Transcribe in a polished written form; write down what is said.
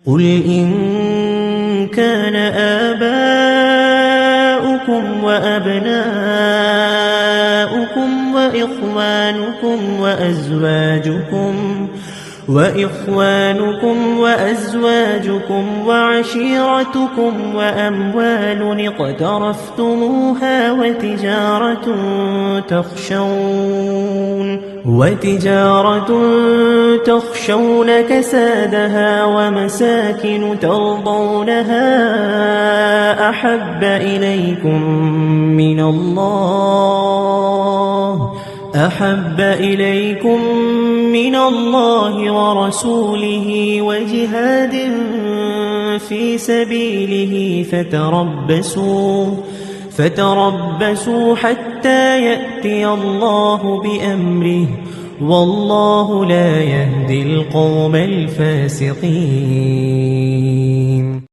قل إن كان آباؤكم وأبناؤكم وإخوانكم وأزواجكم وعشيرتكم وأموال اقترفتموها وتجارة تخشون كسادها ومساكن ترضونها أحب إليكم من الله ورسوله وجهاد في سبيله فتربصوا حتى يأتي الله بأمره والله لا يهدي القوم الفاسقين.